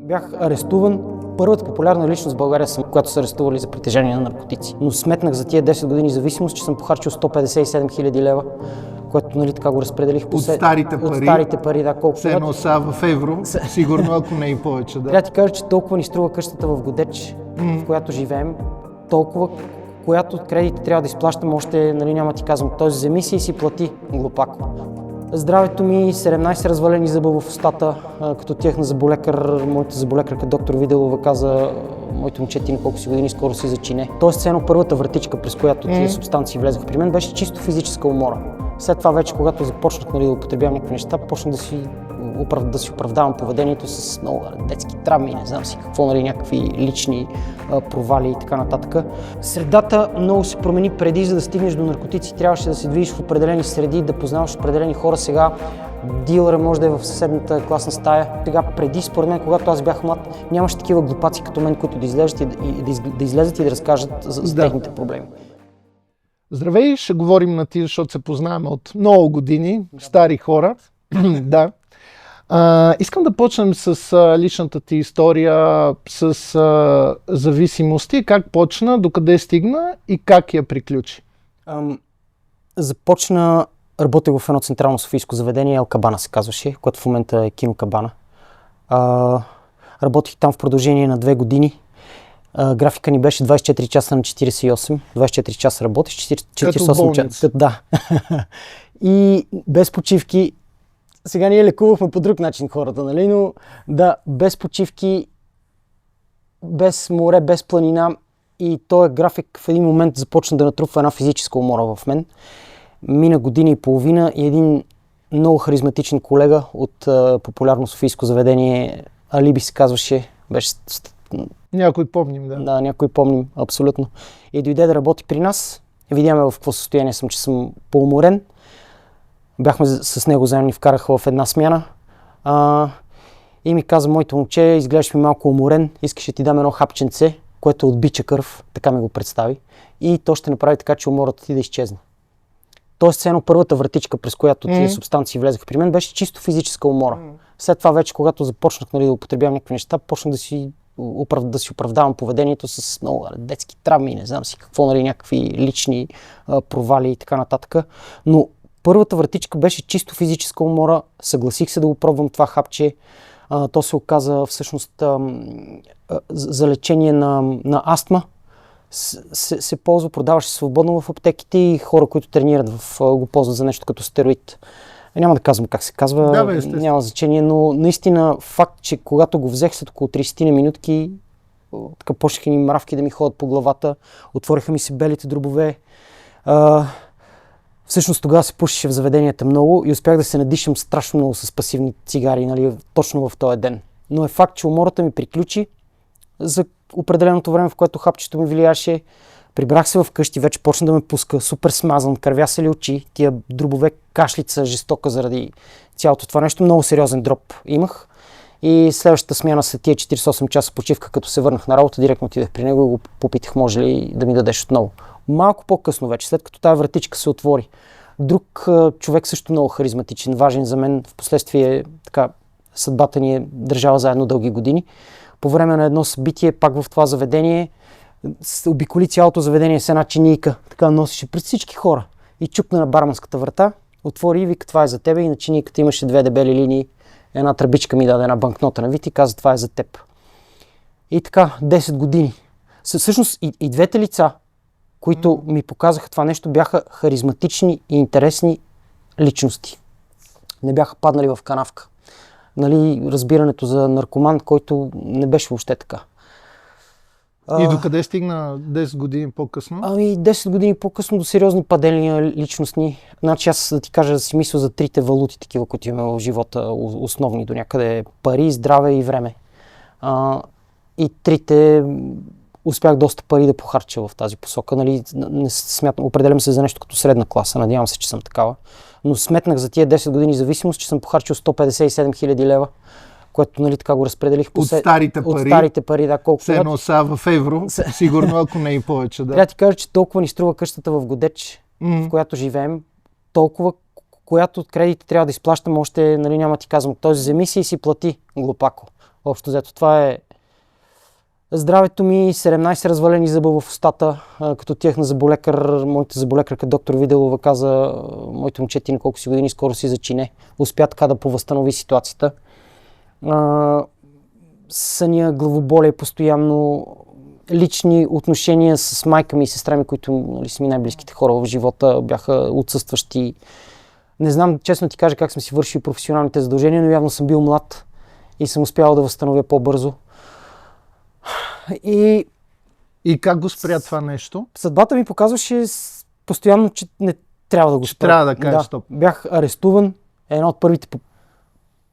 Бях арестуван. Първата популярна личност в България съм, която са арестували за притежание на наркотици. Но сметнах за тия 10 години зависимост, че съм похарчил 157 000 лева, което нали така го разпределих от старите пари. От старите пари, да, колко. Все едно са в евро, сигурно, ако не и повече, да. Трябва да ти кажа, че толкова ни струва къщата в Годеч, в която живеем, толкова, която кредити трябва да изплащам, още нали, няма ти казвам, т.е. вземи си и си плати, глупако. Здравето ми, 17 развалени зъба в устата, като отивах на зъболекар, моята зъболекарка доктор Виделова каза, моето момче ти на колко си години скоро си зачине. Тоест, все едно първата вратичка, през която тия субстанции влезаха при мен, беше чисто физическа умора. След това вече, когато започнах нали, да употребявам някакви неща, почнах да си оправдавам поведението с много детски травми, не знам си какво, нали, някакви лични провали и така нататък. Средата много се промени преди, за да стигнеш до наркотици, трябваше да се движиш в определени среди, да познаваш определени хора. Сега дилъра може да е в съседната класна стая. Сега преди, според мен, когато аз бях млад, нямаше такива глупаци като мен, които да излезат и да разкажат за техните проблеми. Здравей, ще говорим на ти, защото се познаваме от много години, стари хора. Да. Искам да почнем с личната ти история, с зависимости. Как почна, докъде стигна и как я приключи? Започна, работех в едно централно софийско заведение, Ел Кабана се казваше, което в момента е Кино Кабана. Работих там в продължение на 2 години. Графика ни беше 24 часа на 48, 24 часа работиш, 48 часа. Да. И без почивки. Сега ние лекувахме по друг начин хората, нали? Но да, без почивки, без море, без планина. И този график в един момент започна да натрупва една физическа умора в мен. Мина година и половина и един много харизматичен колега от популярно софийско заведение, Алиби се казваше, беше... Някой помним, да. Да, някой помним, абсолютно. И дойде да работи при нас. Видяме в какво състояние съм, че съм по-уморен. Бяхме с него заедно, ни вкараха в една смяна. И ми каза, моето момче, изглеждаш ми малко уморен, искаш да ти дам едно хапченце, което отбича кръв, така ми го представи. И то ще направи така, че умората ти да изчезне. Тоест, все едно първата вратичка, през която тия субстанции влезаха при мен, беше чисто физическа умора. След това вече, когато започнах нали, да употребявам някакви неща, почнах да си оправдавам поведението с много детски травми, не знам си какво, нали, някакви лични провали и така нататък. Но първата вратичка беше чисто физическа умора, съгласих се да го пробвам това хапче. То се оказа всъщност за лечение на астма. Се ползва, продаваше свободно в аптеките и хора, които тренират го ползват за нещо като стероид. Няма да казвам как се казва, няма значение, но наистина факт, че когато го взех след около 30 минутки, така почнаха ни мравки да ми ходят по главата, отвориха ми се белите дробове. Всъщност тогава се пушеше в заведенията много и успях да се надишам страшно много с пасивни цигари, нали, точно в този ден. Но е факт, че умората ми приключи за определеното време, в което хапчето ми влияеше. Прибрах се вкъщи, вече почна да ме пуска, супер смазан, кървясали очи, тия дробове, кашлица жестока заради цялото това нещо. Много сериозен дроп имах. И следващата смяна след тия 48 часа почивка, като се върнах на работа, директно отидах при него и го попитах, може ли да ми дадеш отново. Малко по-късно вече, след като тази вратичка се отвори. Друг човек също много харизматичен, важен за мен, впоследствие така съдбата ни е държала заедно дълги години. По време на едно събитие, пак в това заведение, обиколи цялото заведение с една чинийка, така носеше пред всички хора. И чукна на барманската врата, отвори и вика, това е за тебе, и на чинийката имаше 2 дебели линии. Една тръбичка ми даде една банкнота на вид и каза, това е за теб. И така, 10 години. Всъщност и двете лица, които ми показаха това нещо, бяха харизматични и интересни личности. Не бяха паднали в канавка. Нали, разбирането за наркоман, който не беше въобще така. И докъде стигна 10 години по-късно? 10 години по-късно до сериозни падения личностни. Значи аз да ти кажа, да си мисля за 3 валути, такива, които имаме в живота, основни до някъде: пари, здраве и време. И 3 успях доста пари да похарча в тази посока. Нали, не смятам, определям се за нещо като средна класа, надявам се, че съм такава. Но сметнах за тия 10 години зависимост, че съм похарчил 157 000 лева, което нали, така го разпределих от старите пари, да, колко. Все едно са в евро, сигурно, ако не и повече. Да. Трябва да ти кажа, че толкова ни струва къщата в Годеч, в която живеем, толкова, която кредити трябва да изплащам, още нали, няма ти казвам, този вземи си и си плати, глупако. Общо взето това е здравето ми, 17 развалени зъба в устата, като отивах на зъболекар, моята зъболекарка доктор Виделова каза, моето момче, ти на колко си години, скоро си зачине. Успя така да повъзстанови ситуацията. Съня, главоболие постоянно, лични отношения с майка ми и сестра ми, които, нали, са ми най-близките хора в живота, бяха отсъстващи. Не знам, честно ти кажа как съм си вършил професионалните задължения, но явно съм бил млад и съм успял да възстановя по-бързо. И как го спря това нещо? Съдбата ми показваше постоянно, че не трябва да го спря. Трябва да кажеш стоп. Бях арестуван.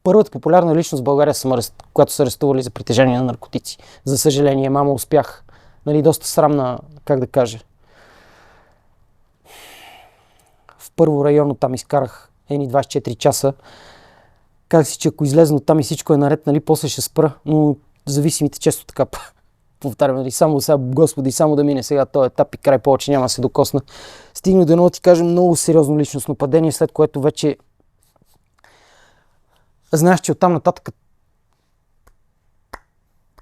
Първата популярна личност в България, която са арестували за притежание на наркотици. За съжаление, мама, успях. Нали, доста срамна, как да кажа. В първо районно там изкарах 24 часа. Казах си, че ако излезна от там и всичко е наред, нали, после ще спра. Но зависимите често така повтарям, нали, само сега, Господи, само да мине сега този етап и край, повече няма да се докосна. Стигна до едно, ти кажа, много сериозно личностно падение, след което вече знаеш, че оттам нататък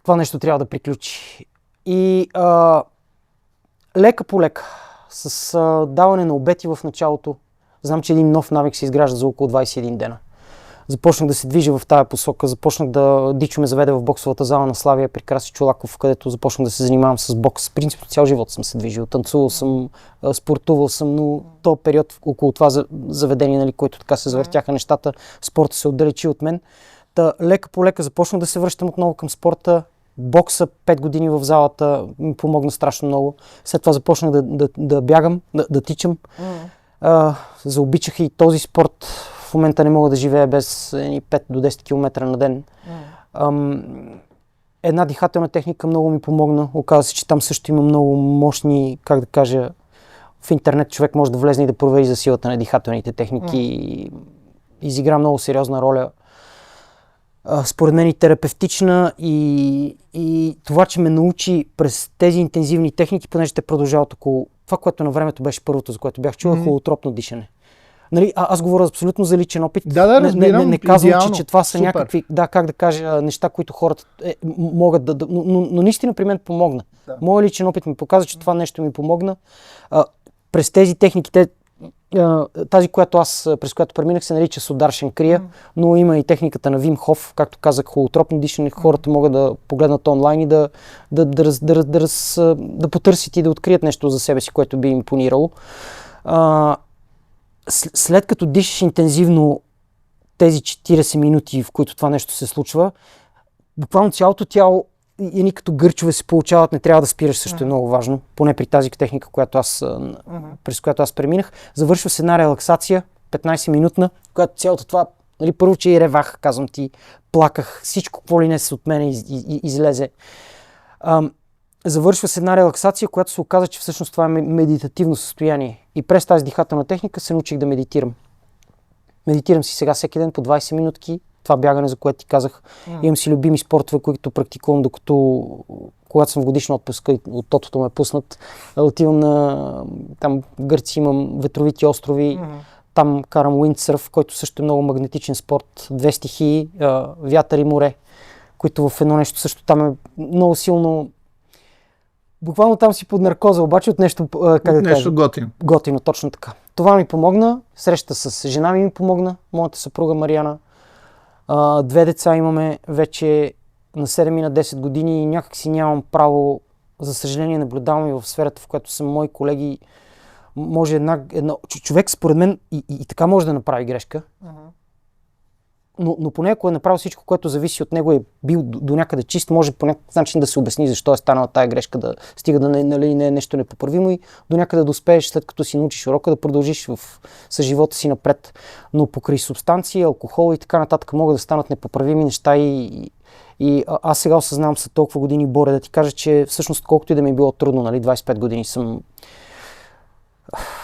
това нещо трябва да приключи. И лека по лека, с даване на обети в началото, знам, че един нов навик се изгражда за около 21 дена. Започнах да се движа в тая посока, Дичо ме заведе в боксовата зала на Славия при Краси Чолаков, където започнах да се занимавам с бокс. Принципно цял живот съм се движил, танцувал съм, спортувал съм, но този период около това заведение, нали, което така се завъртяха нещата, спорта се отдалечи от мен. Та лека по лека започнах да се връщам отново към спорта. Бокса 5 години в залата ми помогна страшно много. След това започнах да бягам, да тичам. Заобичах и този спорт. В момента не мога да живея без 5 до 10 км на ден. Една дихателна техника много ми помогна. Оказва се, че там също има много мощни, как да кажа, в интернет човек може да влезе и да провери за силата на дихателните техники. Изигра много сериозна роля. Според мен и терапевтична и това, че ме научи през тези интензивни техники, понеже те продължават около това, което на времето беше първото, за което бях чул, холотропно дишане. Нали, аз говоря абсолютно за личен опит. Да, разбирам, не казвам, идеално. че това са Супер. някакви, как да кажа, неща, които хората могат да... Но наистина при мен помогна. Да. Моят личен опит ми показва, че това нещо ми помогна. През тези техники, тази, през която преминах, се нарича Сударшен крия, но има и техниката на Вим Хоф, както казах, холотропно дишане. Хората могат да погледнат онлайн и да потърсят и да открият нещо за себе си, което би им импонирало. След като дишаш интензивно тези 40 минути, в които това нещо се случва, буквално цялото тяло и като гърчове се получават, не трябва да спираш, също е много важно, поне при тази техника, през която аз преминах. Завършва с една релаксация, 15-минутна, която цялото това, нали, първо, че и ревах, казвам ти, плаках, всичко, какво ли не се от мене излезе. Завършва с една релаксация, която се оказа, че всъщност това е медитативно състояние. И през тази дихателна техника се научих да медитирам. Медитирам си сега всеки ден по 20 минутки. Това бягане, за което ти казах. Имам си любими спортове, които практикувам, когато съм в годишна отпуска и от тотото ме пуснат. Отивам там в Гърция, имам ветровити острови. Там карам уиндсърф, който също е много магнетичен спорт. 2 стихии, вятър и море, които в едно нещо също там е много силно. Буквално там си под наркоза, обаче от нещо, нещо готино. Готино, точно така. Това ми помогна, среща с жена ми помогна, моята съпруга Мариана. 2 деца имаме вече на 7 и на 10 години и някак си нямам за съжаление наблюдавам и в сферата, в която са мои колеги. Може човек според мен и така може да направи грешка. Но поне ако е направил всичко, което зависи от него, е бил до някъде чист, може по някакъв начин да се обясни защо е станала тая грешка, да стига да не е нещо непоправимо и до някъде да успееш, след като си научиш урока, да продължиш с живота си напред. Но покрай субстанции, алкохол и така нататък могат да станат непоправими неща и аз сега осъзнавам след толкова години боря да ти кажа, че всъщност колкото и да ми е било трудно, нали, 25 години съм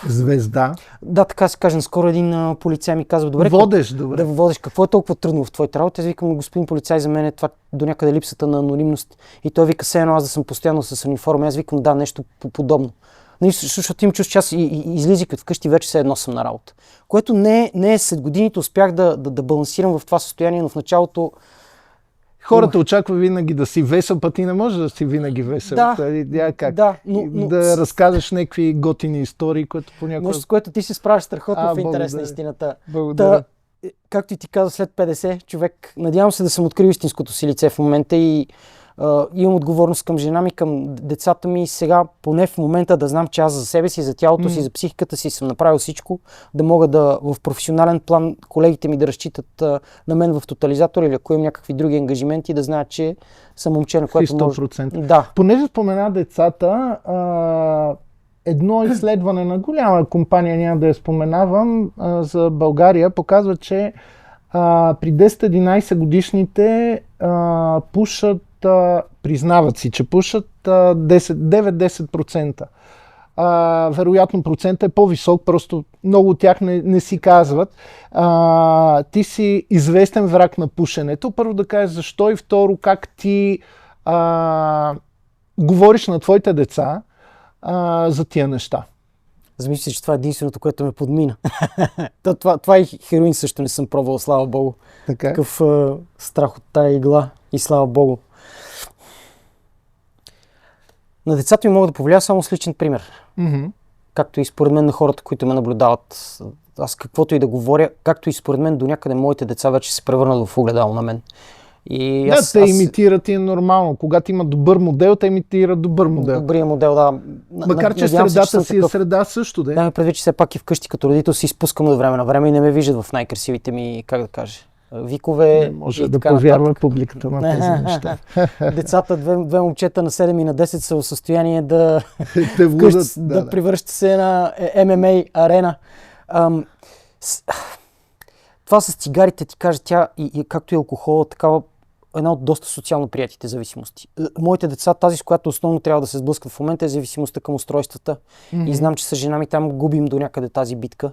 звезда. Да, така се каже. Скоро един полицай ми казва, добре. Водеш. Какво е толкова трудно в твоята работа? Аз викам, господин полицай, за мен е това до някъде липсата на анонимност. И той вика, все едно аз да съм постоянно с униформа. Аз викам, да, нещо подобно. Защото им чувствам, че аз излизайки от вкъщи, вече все едно съм на работа. Което не е след годините успях да балансирам в това състояние, но в началото Хората очаква винаги да си весел, пък ти не можеш да си винаги весел. Как? Да, да разказваш някакви готини истории, което понякога... Нещо, с което ти се справиш страхотно в интерес на истината. Благодаря. Както и ти каза, след 50 човек, надявам се да съм открил истинското си лице в момента и имам отговорност към жена ми, към децата ми. Сега, поне в момента, да знам, че аз за себе си, за тялото си, за психиката си съм направил всичко, да мога да в професионален план колегите ми да разчитат на мен в тотализатор или ако имам някакви други ангажименти, да знаят, че съм момче, на което 100%. може... Да. Понеже спомена децата, едно изследване на голяма компания, няма да я споменавам, за България, показва, че при 10-11 годишните пушат, признават си, че пушат 9-10%. Вероятно процентът е по-висок, просто много от тях не си казват. Ти си известен враг на пушенето. Първо да кажеш защо и второ как ти говориш на твоите деца за тия неща. Замисля, че това е единственото, което ме подмина. Това и хероин също не съм пробвал, слава богу. Така. Такъв страх от тая игла и слава богу. На децата ми мога да повлия само с личен пример. Както и според мен на хората, които ме наблюдават. Аз каквото и да говоря, както и според мен до някъде моите деца вече се превърнат в огледало на мен. И те имитират и е нормално. Когато има добър модел, те имитират добър модел. Добрия модел, да. Макар че средата си е среда също. Да, ме предвид, че все пак и вкъщи като родител си изпускам от време на време и не ме виждат в най-красивите ми, как да кажа, викове. Не може да повярва публиката на тези неща. Децата, две момчета на 7 и на 10 са в състояние да превръщат се на ММА арена. Това с цигарите, ти кажа, тя и както и алкохола, такава една от доста социално приятите зависимости. Моите деца, тази с която основно трябва да се сблъскат в момента, е зависимостта към устройствата. И знам, че с жена ми там губим до някъде тази битка.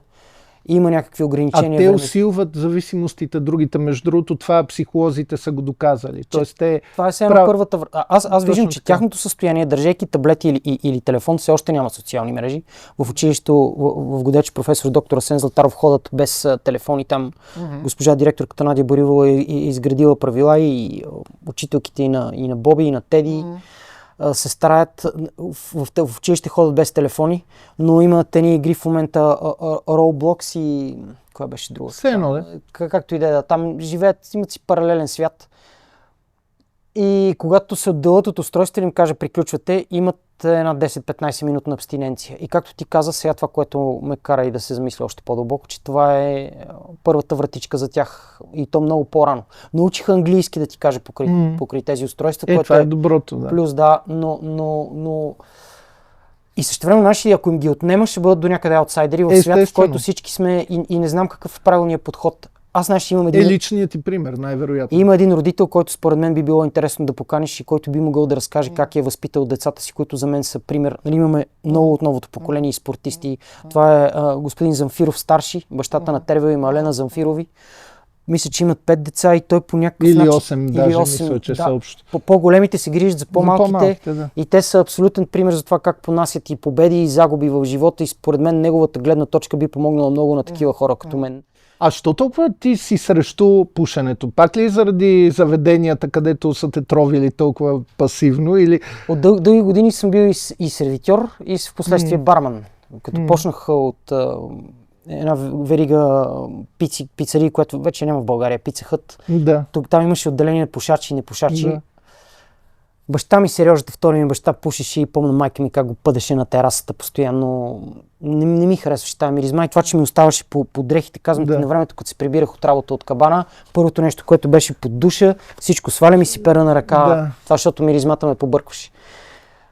Има някакви ограничения. Те усилват зависимостите, другите. Между другото, това психолозите са го доказали. Това е сега първата... Аз виждам, че тяхното състояние, държейки таблети или телефон, все още няма социални мрежи. В училището в Годеч професор доктор Асен Златаров ходят без телефони. Там госпожа директорката Надя Борилова е изградила правила и учителките и на Боби, и на Теди. Се стараят, в училище ходят без телефони, но имат едни игри в момента Roblox и... Коя беше друга? Все едно, да. Както и да е, там живеят, имат си паралелен свят. И когато се отделят от устройството, им каже приключвате, имат една 10-15 минутна абстиненция. И както ти каза, сега това, което ме кара и да се замисля още по-дълбоко, че това е първата вратичка за тях и то много по-рано. Научиха английски, да ти кажа, покрай тези устройства. Което това е доброто, да. Плюс, да, но... И същевременно наши, ако им ги отнема, ще бъдат до някъде аутсайдери в свят, в който всички сме и не знам какъв е правилният подход. Аз знаеш, имам един... личният ти пример, най-вероятно. Има един родител, който според мен би било интересно да поканиш и който би могъл да разкаже как е възпитал децата си, които за мен са пример. Нали, имаме много от новото поколение и спортисти. Това е господин Замфиров старши, бащата на Тервел и Малена Замфирови. Мисля, че имат 5 деца и той по някакъв начин... Или 8, даже мисля, че са общо. По-големите се грижат за по-малките да. И те са абсолютен пример за това как понасят и победи и загуби в живота и според мен неговата гледна точка би помогнала много на такива хора като мен. А що толкова ти си срещу пушенето? Пак ли заради заведенията, където са те тровили толкова пасивно? Или... От дълги години съм бил и сервитьор, и в последствие барман. Като почнах от една верига пицарии, която вече няма в България, Пица Хът. Да. Там имаше отделение на пушачи и непушачи. Да. Баща ми, Сережата, втори ми баща, пушеше и помня майка ми как го пъдеше на терасата постоянно. Не ми харесваше тази миризма и това, че ми оставаше по дрехите, казвам ти на времето, като се прибирах от работа от кабана, първото нещо, което беше под душа, всичко свалям и си пера на ръка, това, защото миризмата ме побъркваше.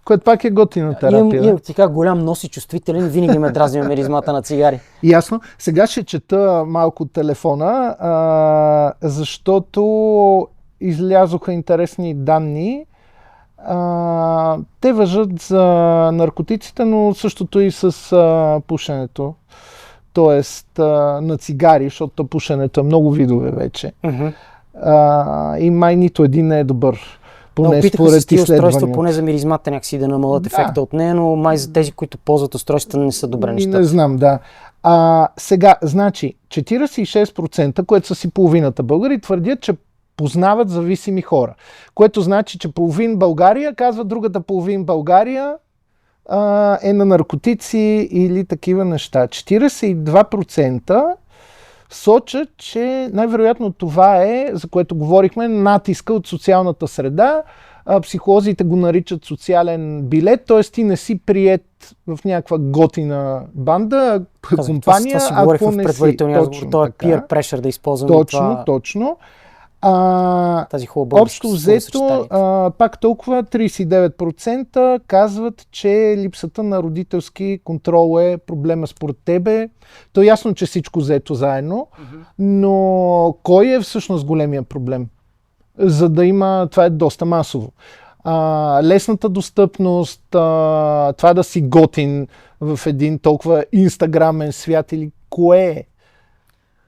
Което пак е готина терапия. Имам така голям нос и чувствителен, винаги ме дразни миризмата на цигари. Ясно. Сега ще чета малко от телефона, защото излязоха интересни данни. Те важат за наркотиците, но същото и с пушенето. Тоест на цигари, защото пушенето е много видове вече. И май нито един не е добър. Опитаха се с тези устройства, поне за миризмата някакси да намалят ефекта от нея, но май за тези, които ползват устройствата, не са добре нещата. Не знам, да. Сега, значи, 46%, което са си половината българи, твърдят, че познават зависими хора. Което значи, че половин България, казва другата половин България, е на наркотици или такива неща. 42% сочат, че най-вероятно това е, за което говорихме, натиска от социалната среда. Психолозите го наричат социален билет, т.е. ти не си приет в някаква готина банда, компания, ако не си. Точно това е peer pressure да използваме това. Точно. Тази хубава общо взето, пак толкова 39% казват, че липсата на родителски контрол е проблема според тебе. То е ясно, че всичко взето заедно, но кой е всъщност големия проблем? За да има, това е доста масово. Лесната достъпност, това да си готин в един толкова инстаграмен свят или кое е?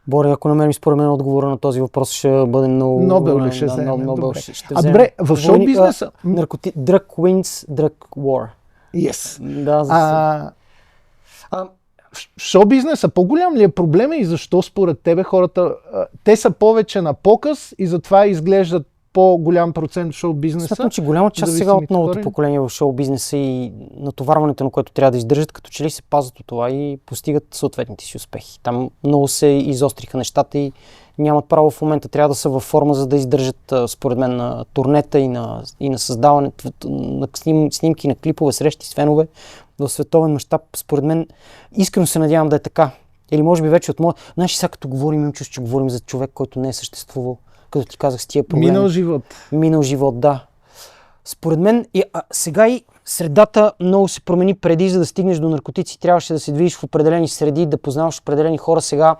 Боре, ако намерим според мен отговора на този въпрос, ще бъде много... Нобел ли ще вземе? Нобел ще вземе. Добре, в шоу-бизнеса... Drug wins, drug war. Yes. Да, в шоу-бизнеса по-голям ли е проблема и защо според тебе хората... те са повече на показ и затова изглеждат по-голям процент в шоу-бизнеса? Смятам, че голяма част сега от новото поколение в шоу-бизнеса и натоварването, на което трябва да издържат, като че ли се пазят от това и постигат съответните си успехи. Там много се изостриха нещата и нямат право в момента. Трябва да са във форма, за да издържат, според мен, на турнета и на създаването на снимки, на клипове, срещи с фенове в световен мащаб. Според мен, искрено се надявам да е така. Или може би вече от моя... Знаеш, сега като говорим, имам чувство, че говорим за човек, който не е съществувал. Като ти казах с тия проблеми. Минал живот, да. Според мен, сега и средата много се промени. Преди, за да стигнеш до наркотици, трябваше да се движиш в определени среди, да познаваш определени хора. Сега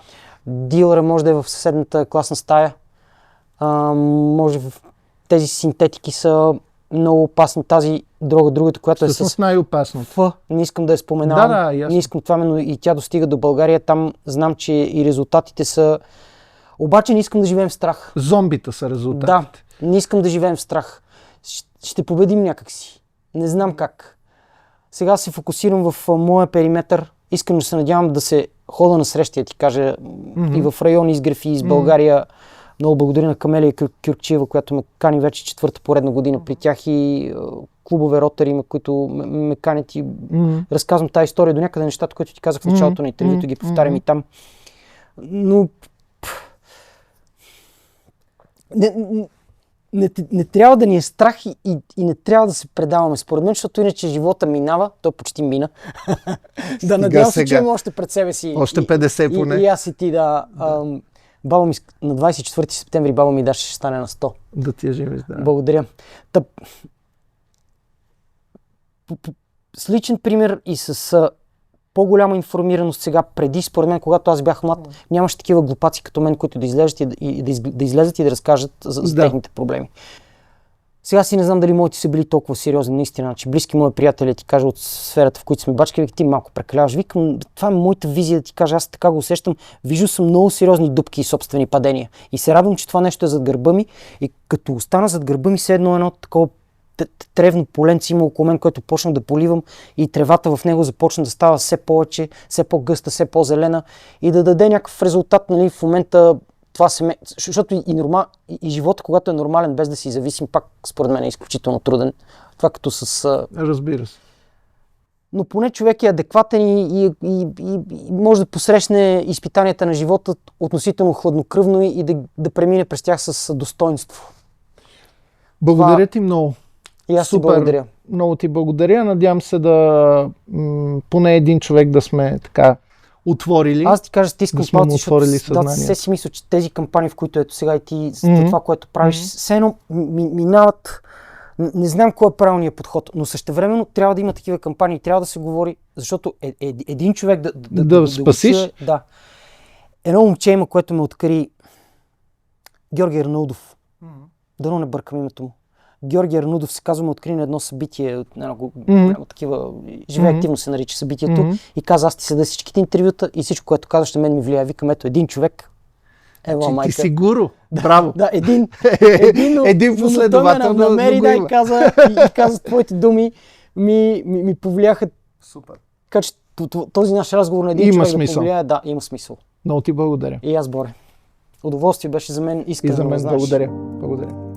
дилъра може да е в съседната класна стая. Може в тези синтетики са много опасни. Тази дрога, другата, която е с най-опасното. Не искам да я споменавам. Да, ясно. Не искам това, но и тя достига до България. Там знам, че и резултатите са... Обаче не искам да живеем в страх. Зомбита са резултатите. Да, не искам да живеем в страх. Ще победим някакси. Не знам как. Сега се фокусирам в моя периметър. Искам да се надявам да се хода на срещи, ти кажа, и в райони изгрефи из България. Много благодаря на Камелия Кюркчиева, която ме кани вече четвърта поредна година при тях и клубове Ротари, които ме канят и разказвам тази история до някъде нещата, които ти казах в началото на интервюто, ги повтарям и там. Но не трябва да ни е страх и не трябва да се предаваме според мен, защото иначе живота минава, той почти мина. Да, надявам се, че има още пред себе си. Още 50 поне. И аз и ти, да. Баба ми на 24 септември баба ми ще стане на 100. Да ти е живи, да. Благодаря. С личен пример и с по-голяма информираност сега, преди, според мен, когато аз бях млад, нямаше такива глупаци като мен, които да излезат и да разкажат за техните проблеми. Сега си не знам дали моите са били толкова сериозни, наистина. Значи, близки мои приятели ти кажа от сферата, в които сме бачки, ти малко прекаляваш. Викам, това е моята визия да ти кажа, аз така го усещам. Виждал съм много сериозни дупки и собствени падения. И се радвам, че това нещо е зад гърба ми. И като остана зад гърба ми, все едно такова тревно поленце има около мен, което почна да поливам и тревата в него започна да става все повече, все по-гъста, все по-зелена и да даде някакъв резултат, нали, в момента това защото и живота, когато е нормален, без да си зависим, пак според мен е изключително труден. Това като с... Разбира се. Но поне човек е адекватен и може да посрещне изпитанията на живота относително хладнокръвно и да премине през тях с достоинство. Благодаря ти много. И аз ти благодаря. Много ти благодаря. Надявам се да поне един човек да сме така отворили. Аз ти кажа, стискам палци, защото все си мисля, че тези кампании, в които ето сега и ти това, което правиш, все едно минават. Не знам кой е правилният подход, но същевременно трябва да има такива кампании, трябва да се говори, защото един човек да спасиш. Да, да. Едно момче има, което ме откри, Георги Арнаудов. Дано не бъркам името му. Георги Арнаудов се казва, ме откри на едно събитие, такива, живее активно се нарича събитието, и каза, аз ти следя всичките интервюта и всичко, което казваш, ще мен ми влияе. Викам, ето един човек. Ева, майка. Ти си гуру. Браво. Да, един последовател намери, да, и каза твоите думи ми повлияха. Супер. Така че този наш разговор на един човек да повлияе, да, има смисъл. Много ти благодаря. И аз, Боре. Удоволствие беше за мен, И искрено за да мен знаеш. благодаря. Благодаря.